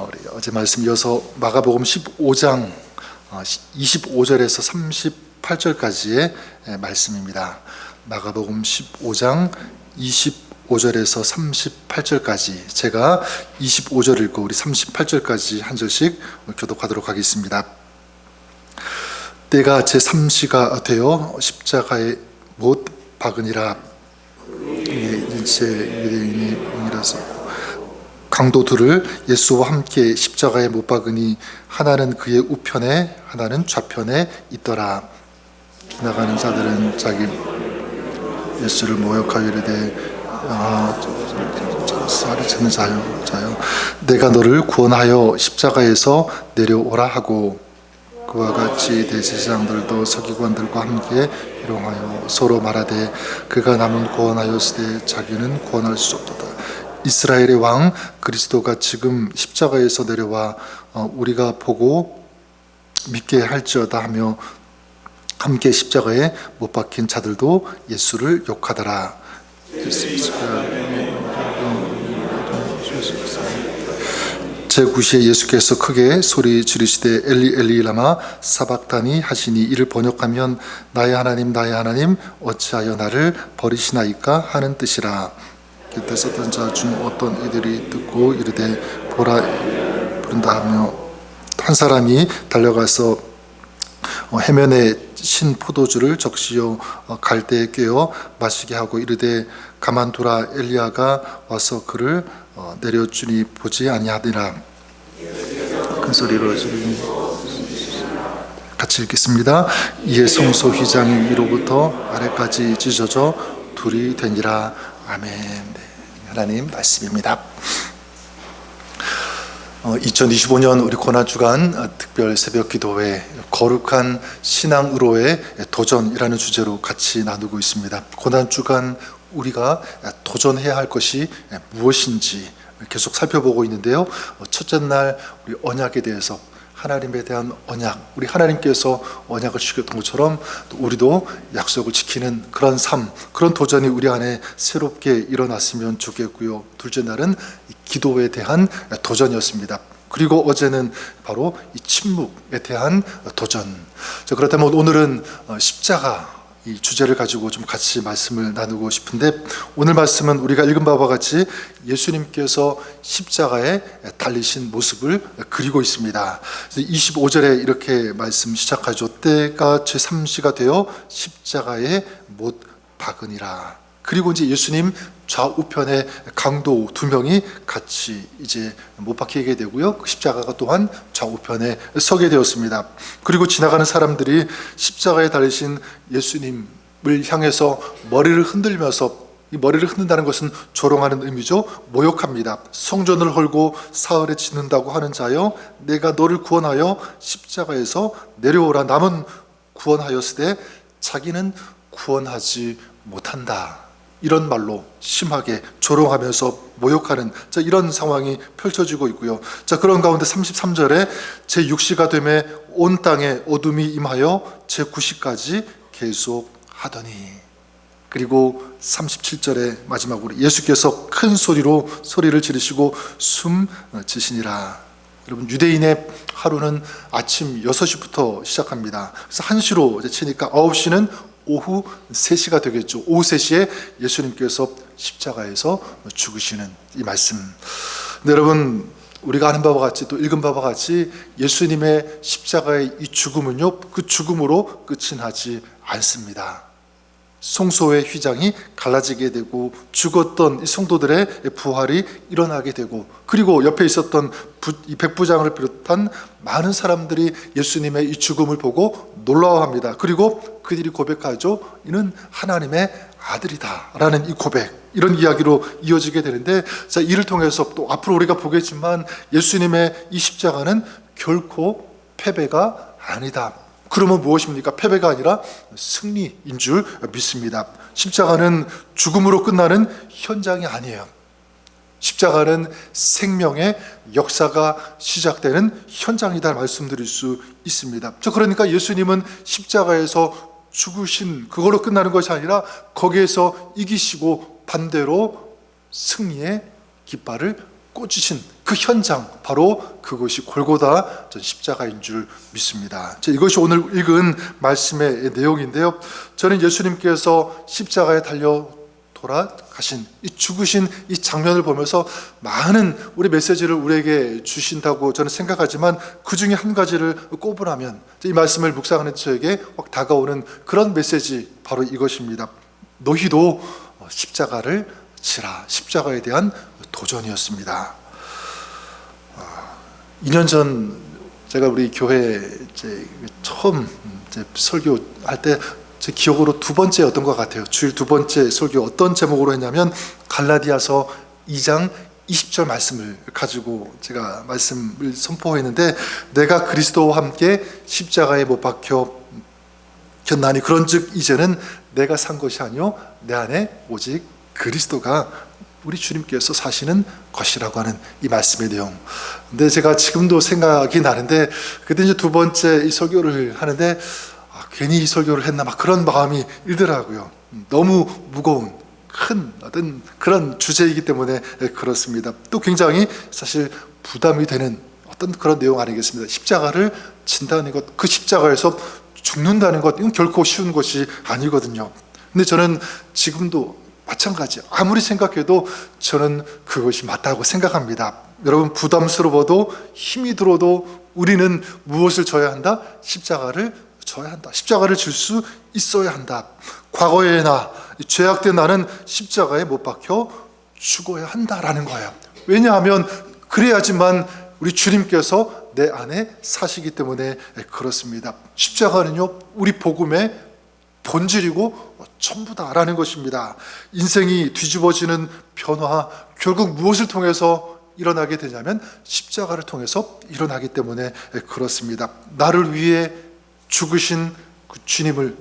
우리 어제 말씀 이어서 마가복음 15장 25절에서 38절까지의 말씀입니다. 마가복음 15장 25절에서 38절까지 제가 25절 읽고 우리 38절까지 한 절씩 교독하도록 하겠습니다. 때가 제3시가 되어 십자가에 못 박으니라. 일체 유대인이 응이라서 강도 둘을 예수와 함께 십자가에 못 박으니 하나는 그의 우편에 하나는 좌편에 있더라. 지나가는 자들은 자기 예수를 모욕하여 이르되 쌀을 찾는 자요 내가 너를 구원하여 십자가에서 내려오라 하고, 그와 같이 대제사장들도 서기관들과 함께 희롱하여 서로 말하되 그가 남은 구원하였으되 자기는 구원할 수 없도다. 이스라엘의 왕 그리스도가 지금 십자가에서 내려와 우리가 보고 믿게 할지어다 하며 함께 십자가에 못 박힌 자들도 예수를 욕하더라. 제9시에 예수께서 크게 소리 지르시되 엘리 엘리 라마 사박다니 하시니, 이를 번역하면 나의 하나님 나의 하나님 어찌하여 나를 버리시나이까 하는 뜻이라. 곁에 서던 자 중 어떤 이들이 듣고 이르되 보라 부른다 하며, 한 사람이 달려가서 해면에 신 포도주를 적시어 갈대에 꿰어 마시게 하고 이르되 가만두라, 엘리야가 와서 그를 내려주니 보지 아니하니라. 큰 소리로 같이 읽겠습니다. 이에 성소 휘장이 위로부터 아래까지 찢어져 둘이 되니라. 아멘. 네, 하나님 말씀입니다. 2025년 우리 고난주간 특별 새벽 기도회 거룩한 신앙으로의 도전이라는 주제로 같이 나누고 있습니다. 고난주간 우리가 도전해야 할 것이 무엇인지 계속 살펴보고 있는데요. 첫째 날 우리 언약에 대해서, 하나님에 대한 언약, 우리 하나님께서 언약을 지켰던 것처럼 또 우리도 약속을 지키는 그런 삶, 그런 도전이 우리 안에 새롭게 일어났으면 좋겠고요. 둘째 날은 기도에 대한 도전이었습니다. 그리고 어제는 바로 이 침묵에 대한 도전. 자, 그렇다면 오늘은 십자가 이 주제를 가지고 좀 같이 말씀을 나누고 싶은데, 오늘 말씀은 우리가 읽은 바와 같이 예수님께서 십자가에 달리신 모습을 그리고 있습니다. 25절에 이렇게 말씀 시작하죠. 때가 제3시가 되어 십자가에 못 박으니라. 그리고 이제 예수님 좌우편에 강도 두 명이 같이 이제 못 박히게 되고요. 십자가가 또한 좌우편에 서게 되었습니다. 그리고 지나가는 사람들이 십자가에 달리신 예수님을 향해서 머리를 흔들면서, 이 머리를 흔든다는 것은 조롱하는 의미죠. 모욕합니다. 성전을 헐고 사흘에 짓는다고 하는 자여, 내가 너를 구원하여 십자가에서 내려오라. 남은 구원하였으되 자기는 구원하지 못한다. 이런 말로 심하게 조롱하면서 모욕하는 이런 상황이 펼쳐지고 있고요. 자, 그런 가운데 33절에 제6시가 되매 온 땅에 어둠이 임하여 제9시까지 계속하더니, 그리고 37절에 마지막으로 예수께서 큰 소리로 소리를 지르시고 숨지시니라. 여러분, 유대인의 하루는 아침 6시부터 시작합니다. 그래서 1시로 치니까 9시는 오후 3시가 되겠죠. 오후 3시에 예수님께서 십자가에서 죽으시는 이 말씀. 근데 여러분, 우리가 아는 바와 같이 또 읽은 바와 같이 예수님의 십자가의 이 죽음은요, 그 죽음으로 끝이 나지 않습니다. 성소의 휘장이 갈라지게 되고 죽었던 이 성도들의 부활이 일어나게 되고, 그리고 옆에 있었던 이 백부장을 비롯한 많은 사람들이 예수님의 이 죽음을 보고 놀라워합니다. 그리고 그들이 고백하죠. 이는 하나님의 아들이다 라는 이 고백, 이런 이야기로 이어지게 되는데, 자, 이를 통해서 또 앞으로 우리가 보겠지만 예수님의 이 십자가는 결코 패배가 아니다. 그러면 무엇입니까? 패배가 아니라 승리인 줄 믿습니다. 십자가는 죽음으로 끝나는 현장이 아니에요. 십자가는 생명의 역사가 시작되는 현장이다 말씀드릴 수 있습니다. 그러니까 예수님은 십자가에서 죽으신 그걸로 끝나는 것이 아니라 거기에서 이기시고 반대로 승리의 깃발을 꽂히신 그 현장, 바로 그것이 골고다 십자가인 줄 믿습니다. 이것이 오늘 읽은 말씀의 내용인데요, 저는 예수님께서 십자가에 달려 돌아가신, 이 죽으신 이 장면을 보면서 많은 우리 메시지를 우리에게 주신다고 저는 생각하지만, 그 중에 한 가지를 꼽으라면 이 말씀을 묵상하는 저에게 확 다가오는 그런 메시지, 바로 이것입니다. 너희도 십자가를 지라. 십자가에 대한 도전이었습니다. 2년 전 제가 우리 교회 처음 설교할 때 제 기억으로 두 번째였던 것 같아요. 주일 두 번째 설교, 어떤 제목으로 했냐면 갈라디아서 2장 20절 말씀을 가지고 제가 말씀을 선포했는데, 내가 그리스도와 함께 십자가에 못 박혀 겼나니 그런즉 이제는 내가 산 것이 아니요 내 안에 오직 그리스도가 우리 주님께서 사시는 것이라고 하는 이 말씀의 내용. 근데 제가 지금도 생각이 나는데, 그때 이제 두 번째 이 설교를 하는데 괜히 이 설교를 했나 막 그런 마음이 들더라고요. 너무 무거운 큰 어떤 그런 주제이기 때문에 그렇습니다. 또 굉장히 사실 부담이 되는 어떤 그런 내용 아니겠습니까? 십자가를 진다는 것, 그 십자가에서 죽는다는 것, 이건 결코 쉬운 것이 아니거든요. 근데 저는 지금도 마찬가지, 아무리 생각해도 저는 그것이 맞다고 생각합니다. 여러분, 부담스러워도 힘이 들어도 우리는 무엇을 져야 한다? 십자가를 져야 한다. 십자가를 질 수 있어야 한다. 과거의 나, 죄악된 나는 십자가에 못 박혀 죽어야 한다라는 거예요. 왜냐하면 그래야지만 우리 주님께서 내 안에 사시기 때문에 그렇습니다. 십자가는요, 우리 복음의 본질이고 전부다라는 것입니다. 인생이 뒤집어지는 변화, 결국 무엇을 통해서 일어나게 되냐면 십자가를 통해서 일어나기 때문에 그렇습니다. 나를 위해 죽으신 그 주님을,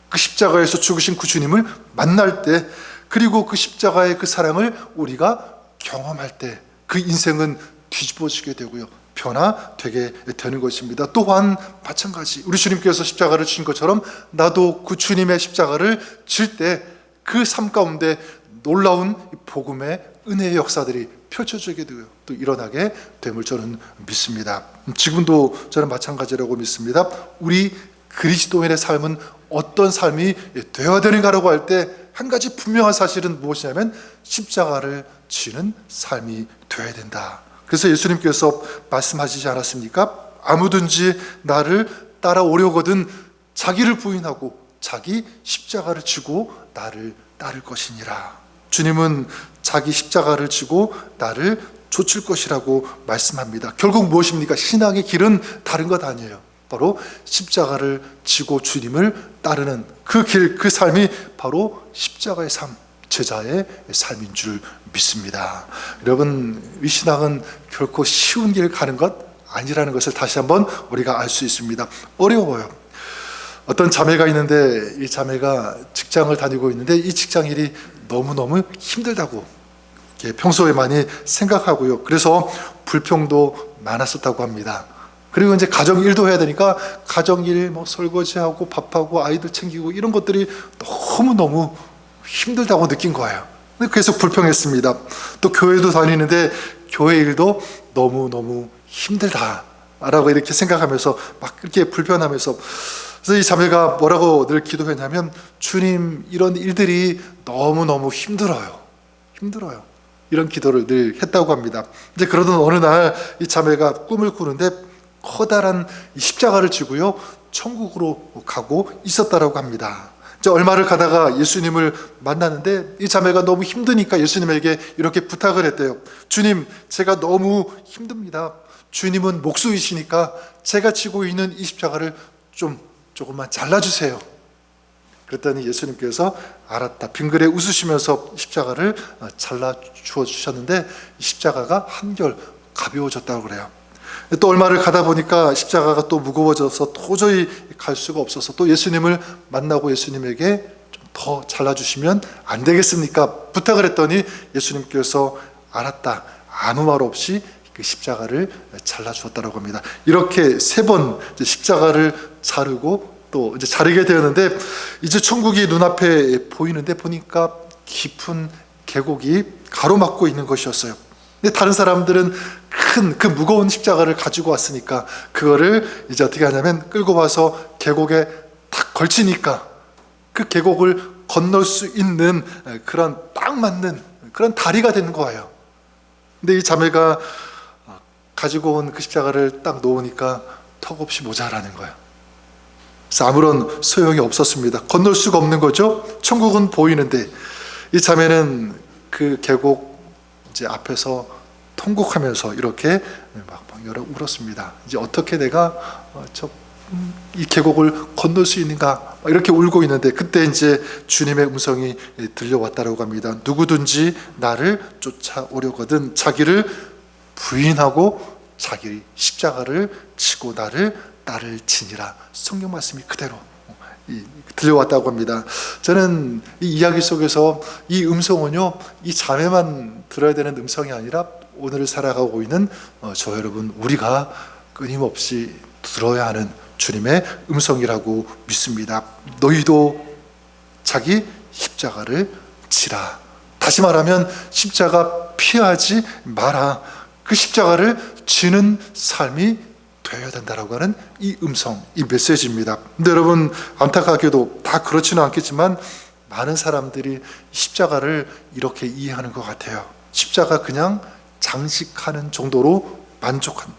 그 십자가에서 죽으신 그 주님을 만날 때, 그리고 그 십자가의 그 사랑을 우리가 경험할 때, 그 인생은 뒤집어지게 되고요, 변화되게 되는 것입니다. 또한 마찬가지, 우리 주님께서 십자가를 지신 것처럼 나도 그 주님의 십자가를 질 때 그 삶 가운데 놀라운 복음의 은혜의 역사들이 펼쳐지게 되고요, 또 일어나게 됨을 저는 믿습니다. 지금도 저는 마찬가지라고 믿습니다. 우리 그리스도인의 삶은 어떤 삶이 되어야 되는가라고 할 때 한 가지 분명한 사실은 무엇이냐면 십자가를 지는 삶이 되어야 된다. 그래서 예수님께서 말씀하시지 않았습니까? 아무든지 나를 따라오려거든 자기를 부인하고 자기 십자가를 지고 나를 따를 것이니라. 주님은 자기 십자가를 지고 나를 좇을 것이라고 말씀합니다. 결국 무엇입니까? 신앙의 길은 다른 것 아니에요. 바로 십자가를 지고 주님을 따르는 그 길, 그 삶이 바로 십자가의 삶, 제자의 삶인 줄 믿습니다. 여러분, 이 신앙은 결코 쉬운 길 가는 것 아니라는 것을 다시 한번 우리가 알 수 있습니다. 어려워요. 어떤 자매가 있는데, 이 자매가 직장을 다니고 있는데 이 직장 일이 너무너무 힘들다고 평소에 많이 생각하고요, 그래서 불평도 많았었다고 합니다. 그리고 이제 가정 일도 해야 되니까 가정 일, 설거지하고 밥하고 아이들 챙기고 이런 것들이 너무너무 힘들다고 느낀 거예요. 계속 불평했습니다. 또 교회도 다니는데 교회 일도 너무너무 힘들다라고 이렇게 생각하면서 막 이렇게 불편하면서, 그래서 이 자매가 뭐라고 늘 기도했냐면, 주님, 이런 일들이 너무너무 힘들어요. 이런 기도를 늘 했다고 합니다. 이제 그러던 어느 날 이 자매가 꿈을 꾸는데 커다란 십자가를 지고요, 천국으로 가고 있었다라고 합니다. 이제 얼마를 가다가 예수님을 만나는데 이 자매가 너무 힘드니까 예수님에게 이렇게 부탁을 했대요. 주님, 제가 너무 힘듭니다. 주님은 목수이시니까 제가 지고 있는 이 십자가를 조금만 잘라주세요. 그랬더니 예수님께서 알았다, 빙그레 웃으시면서 십자가를 잘라 주셨는데 십자가가 한결 가벼워졌다고 그래요. 또 얼마를 가다 보니까 십자가가 또 무거워져서 도저히 갈 수가 없어서 또 예수님을 만나고 예수님에게 좀 더 잘라주시면 안 되겠습니까? 부탁을 했더니 예수님께서 알았다, 아무 말 없이 그 십자가를 잘라주었다고 합니다. 이렇게 3번 십자가를 자르고 또 이제 자르게 되었는데, 이제 천국이 눈앞에 보이는데 보니까 깊은 계곡이 가로막고 있는 것이었어요. 근데 다른 사람들은 큰 그 무거운 십자가를 가지고 왔으니까 그거를 이제 어떻게 하냐면 끌고 와서 계곡에 탁 걸치니까 그 계곡을 건널 수 있는 그런 딱 맞는 그런 다리가 되는 거예요. 근데 이 자매가 가지고 온 그 십자가를 딱 놓으니까 턱없이 모자라는 거예요. 그래서 아무런 소용이 없었습니다. 건널 수가 없는 거죠. 천국은 보이는데 이 자매는 그 계곡 이제 앞에서 통곡하면서 이렇게 막 여러 울었습니다. 이제 어떻게 내가 이 계곡을 건널 수 있는가 이렇게 울고 있는데 그때 이제 주님의 음성이 들려왔다고 합니다. 누구든지 나를 쫓아오려거든 자기를 부인하고 자기 십자가를 지고 나를 지니라. 성경 말씀이 그대로 들려왔다고 합니다. 저는 이 이야기 속에서 이 음성은요, 이 자매만 들어야 되는 음성이 아니라 오늘 살아가고 있는 저 여러분 우리가 끊임없이 들어야 하는 주님의 음성이라고 믿습니다. 너희도 자기 십자가를 지라. 다시 말하면 십자가 피하지 마라. 그 십자가를 지는 삶이 되어야 된다라고 하는 이 음성, 이 메시지입니다. 근데 여러분 안타깝게도 다 그렇지는 않겠지만 많은 사람들이 십자가를 이렇게 이해하는 것 같아요. 십자가 그냥 장식하는 정도로 만족한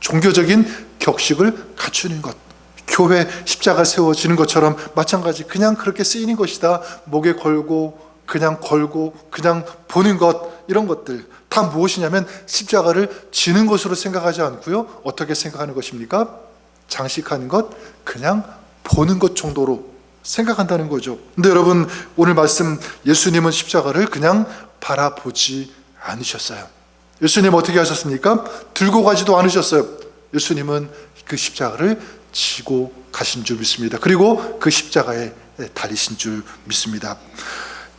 종교적인 격식을 갖추는 것, 교회 십자가 세워지는 것처럼 마찬가지 그냥 그렇게 쓰이는 것이다. 목에 걸고 그냥 보는 것, 이런 것들 다 무엇이냐면 십자가를 지는 것으로 생각하지 않고요, 어떻게 생각하는 것입니까? 장식하는 것, 그냥 보는 것 정도로 생각한다는 거죠. 근데 여러분 오늘 말씀, 예수님은 십자가를 그냥 바라보지 않으셨어요. 예수님 어떻게 하셨습니까? 들고 가지도 않으셨어요. 예수님은 그 십자가를 지고 가신 줄 믿습니다. 그리고 그 십자가에 달리신 줄 믿습니다.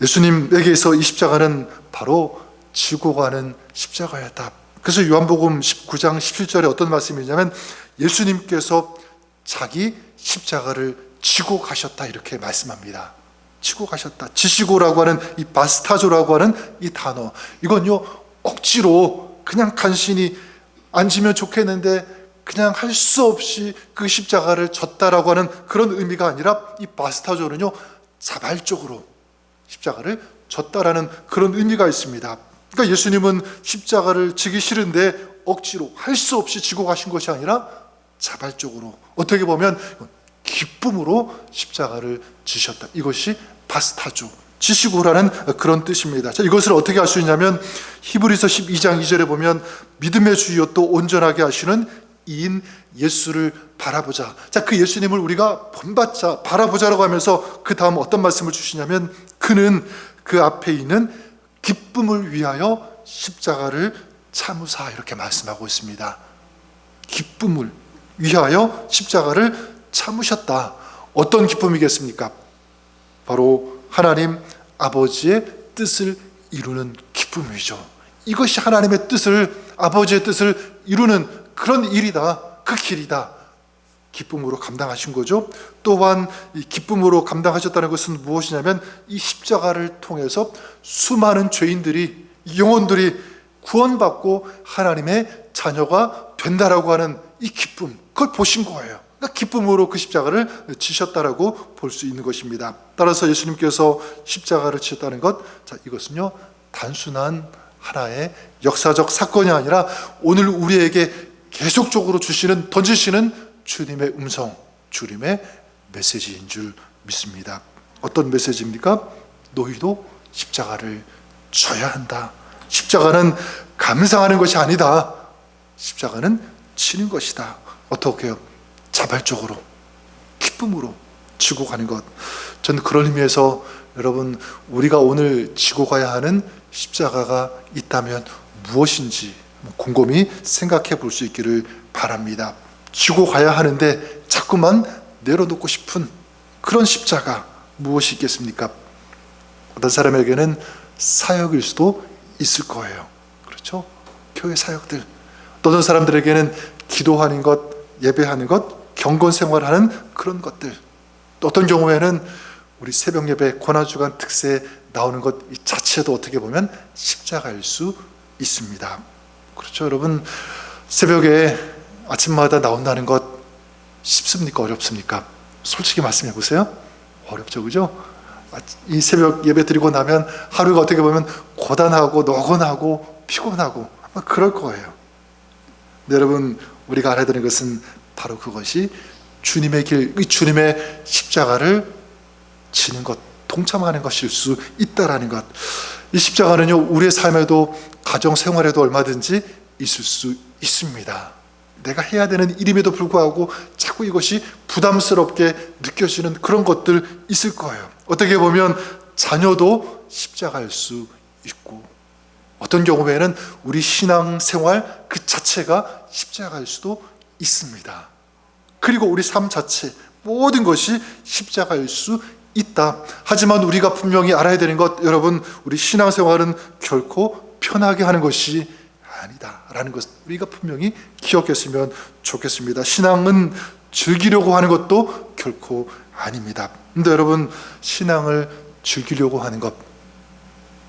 예수님에게서 이 십자가는 바로 지고 가는 십자가였다. 그래서 요한복음 19장 17절에 어떤 말씀이냐면 예수님께서 자기 십자가를 지고 가셨다 이렇게 말씀합니다. 지고 가셨다. 지시고라고 하는 이 바스타조라고 하는 이 단어, 이건요 억지로 그냥 간신히 앉으면 좋겠는데 그냥 할 수 없이 그 십자가를 졌다라고 하는 그런 의미가 아니라 이 바스타조는요 자발적으로 십자가를 졌다라는 그런 의미가 있습니다. 그러니까 예수님은 십자가를 지기 싫은데 억지로 할 수 없이 지고 가신 것이 아니라 자발적으로, 어떻게 보면 기쁨으로 십자가를 지셨다. 이것이 바스타조, 지시고라는 그런 뜻입니다. 자, 이것을 어떻게 알 수 있냐면 히브리서 12장 2절에 보면 믿음의 주여 또 온전하게 하시는 이인 예수를 바라보자. 자, 그 예수님을 우리가 본받자, 바라보자라고 하면서 그 다음 어떤 말씀을 주시냐면 그는 그 앞에 있는 기쁨을 위하여 십자가를 참으사 이렇게 말씀하고 있습니다. 기쁨을 위하여 십자가를 참으셨다. 어떤 기쁨이겠습니까? 바로 하나님 아버지의 뜻을 이루는 기쁨이죠. 이것이 하나님의 뜻을, 아버지의 뜻을 이루는 그런 일이다. 그 길이다. 기쁨으로 감당하신 거죠. 또한 이 기쁨으로 감당하셨다는 것은 무엇이냐면 이 십자가를 통해서 수많은 죄인들이, 영혼들이 구원받고 하나님의 자녀가 된다라고 하는 이 기쁨, 그걸 보신 거예요. 그러니까 기쁨으로 그 십자가를 지셨다라고 볼 수 있는 것입니다. 따라서 예수님께서 십자가를 지셨다는 것, 자, 이것은요 단순한 하나의 역사적 사건이 아니라 오늘 우리에게 계속적으로 던지시는 주님의 음성, 주님의 메시지인 줄 믿습니다. 어떤 메시지입니까? 너희도 십자가를 져야 한다. 십자가는 감상하는 것이 아니다. 십자가는 치는 것이다. 어떻게 해요? 자발적으로, 기쁨으로 지고 가는 것. 저는 그런 의미에서 여러분, 우리가 오늘 지고 가야 하는 십자가가 있다면 무엇인지 곰곰이 생각해 볼 수 있기를 바랍니다. 지고 가야 하는데 자꾸만 내려놓고 싶은 그런 십자가 무엇이 있겠습니까? 어떤 사람에게는 사역일 수도 있을 거예요. 그렇죠? 교회 사역들. 어떤 사람들에게는 기도하는 것, 예배하는 것, 경건 생활하는 그런 것들. 또 어떤 경우에는 우리 새벽 예배 고난주간 특세에 나오는 것 이 자체도 어떻게 보면 십자가일 수 있습니다. 그렇죠, 여러분? 새벽에 아침마다 나온다는 것 쉽습니까? 어렵습니까? 솔직히 말씀해 보세요. 어렵죠, 그죠? 이 새벽 예배 드리고 나면 하루가 어떻게 보면 고단하고 노곤하고 피곤하고 아마 그럴 거예요. 근데 여러분, 우리가 알아야 되는 것은 바로 그것이 주님의 길, 주님의 십자가를 지는 것, 동참하는 것일 수 있다라는 것. 이 십자가는요, 우리의 삶에도 가정 생활에도 얼마든지 있을 수 있습니다. 내가 해야 되는 일임에도 불구하고 자꾸 이것이 부담스럽게 느껴지는 그런 것들 있을 거예요. 어떻게 보면 자녀도 십자가일 수 있고, 어떤 경우에는 우리 신앙생활 그 자체가 십자가일 수도 있습니다. 그리고 우리 삶 자체 모든 것이 십자가일 수 있다. 하지만 우리가 분명히 알아야 되는 것, 여러분, 우리 신앙생활은 결코 편하게 하는 것이 아니다라는 것, 우리가 분명히 기억했으면 좋겠습니다. 신앙은 즐기려고 하는 것도 결코 아닙니다. 근데 여러분, 신앙을 즐기려고 하는 것,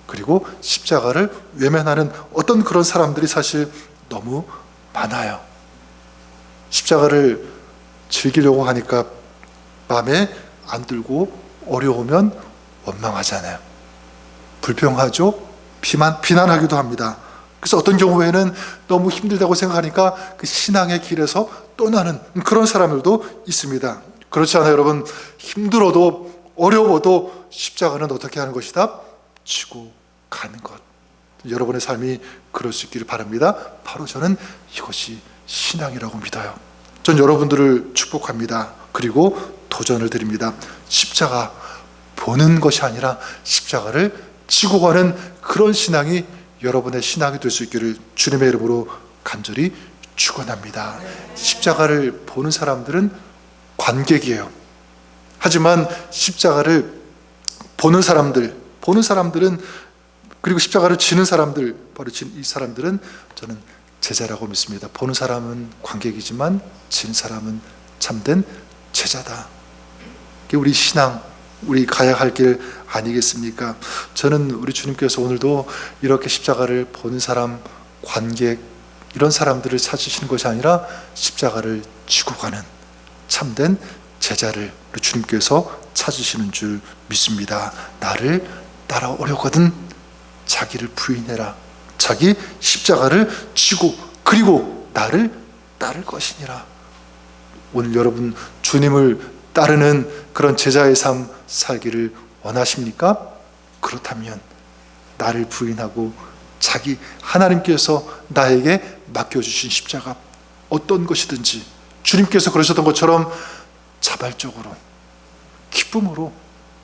그리고 십자가를 외면하는 어떤 그런 사람들이 사실 너무 많아요. 십자가를 즐기려고 하니까 마음에 안 들고 어려우면 원망하잖아요. 불평하죠. 비난하기도 합니다. 그래서 어떤 경우에는 너무 힘들다고 생각하니까 그 신앙의 길에서 떠나는 그런 사람들도 있습니다. 그렇지 않아요, 여러분? 힘들어도 어려워도 십자가는 어떻게 하는 것이다? 지고 가는 것. 여러분의 삶이 그럴 수 있기를 바랍니다. 바로 저는 이것이 신앙이라고 믿어요. 전 여러분들을 축복합니다. 그리고 도전을 드립니다. 십자가 보는 것이 아니라 십자가를 지고 가는 그런 신앙이 여러분의 신앙이 될 수 있기를 주님의 이름으로 간절히 축원합니다. 십자가를 보는 사람들은 관객이에요. 하지만 십자가를 보는 사람들은, 그리고 십자가를 지는 사람들, 바로 이 사람들은 저는 제자라고 믿습니다. 보는 사람은 관객이지만 지는 사람은 참된 제자다. 이게 우리 신앙, 우리 가야 할 길 아니겠습니까? 저는 우리 주님께서 오늘도 이렇게 십자가를 보는 사람, 관객, 이런 사람들을 찾으시는 것이 아니라 십자가를 지고 가는 참된 제자를 우리 주님께서 찾으시는 줄 믿습니다. 나를 따라오려거든 자기를 부인해라. 자기 십자가를 지고 그리고 나를 따를 것이니라. 오늘 여러분, 주님을 따르는 그런 제자의 삶 살기를 원하십니까? 그렇다면 나를 부인하고 자기, 하나님께서 나에게 맡겨주신 십자가 어떤 것이든지 주님께서 그러셨던 것처럼 자발적으로 기쁨으로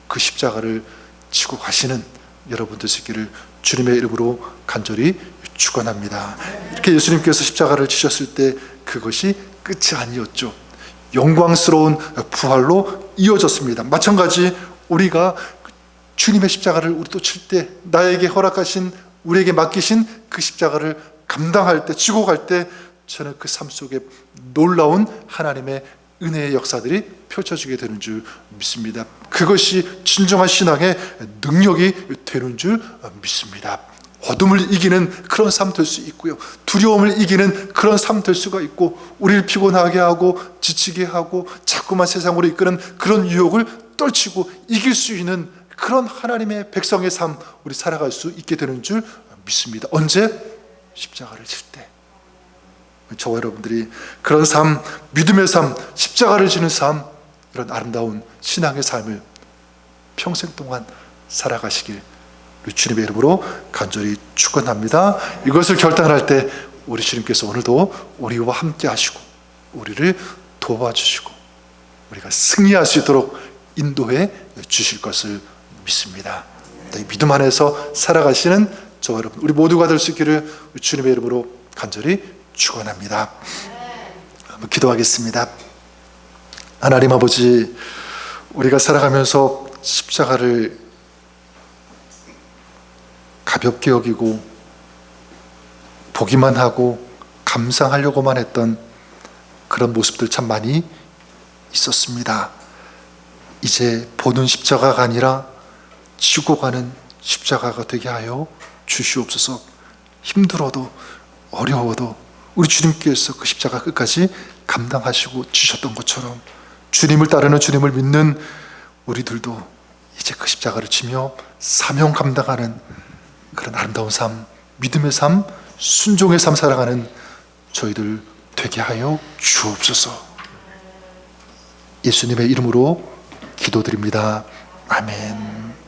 그 십자가를 지고 가시는 여러분들 되시기를 주님의 이름으로 간절히 축원합니다. 이렇게 예수님께서 십자가를 지셨을 때 그것이 끝이 아니었죠. 영광스러운 부활로 이어졌습니다. 마찬가지 우리가 주님의 십자가를 우리도 칠 때, 나에게 허락하신, 우리에게 맡기신 그 십자가를 감당할 때, 지고 갈 때 저는 그 삶 속에 놀라운 하나님의 은혜의 역사들이 펼쳐지게 되는 줄 믿습니다. 그것이 진정한 신앙의 능력이 되는 줄 믿습니다. 어둠을 이기는 그런 삶 될 수 있고요, 두려움을 이기는 그런 삶 될 수가 있고, 우리를 피곤하게 하고 지치게 하고 자꾸만 세상으로 이끄는 그런 유혹을 떨치고 이길 수 있는 그런 하나님의 백성의 삶, 우리 살아갈 수 있게 되는 줄 믿습니다. 언제? 십자가를 질 때. 저와 여러분들이 그런 삶, 믿음의 삶, 십자가를 지는 삶, 이런 아름다운 신앙의 삶을 평생 동안 살아가시길 우리 주님의 이름으로 간절히 축원합니다. 이것을 결단할 때 우리 주님께서 오늘도 우리와 함께 하시고 우리를 도와주시고 우리가 승리할 수 있도록 인도해 주실 것을 믿습니다. 믿음 안에서 살아가시는 저와 여러분, 우리 모두가 될 수 있기를 주님의 이름으로 간절히 축원합니다. 한번 기도하겠습니다. 하나님 아버지, 우리가 살아가면서 십자가를 가볍게 여기고 보기만 하고 감상하려고만 했던 그런 모습들 참 많이 있었습니다. 이제 보는 십자가가 아니라 지고 가는 십자가가 되게 하여 주시옵소서. 힘들어도 어려워도 우리 주님께서 그 십자가 끝까지 감당하시고 지셨던 것처럼 주님을 따르는, 주님을 믿는 우리들도 이제 그 십자가를 지며 사명 감당하는 그런 아름다운 삶, 믿음의 삶, 순종의 삶 살아가는 저희들 되게 하여 주옵소서. 예수님의 이름으로 기도드립니다. 아멘.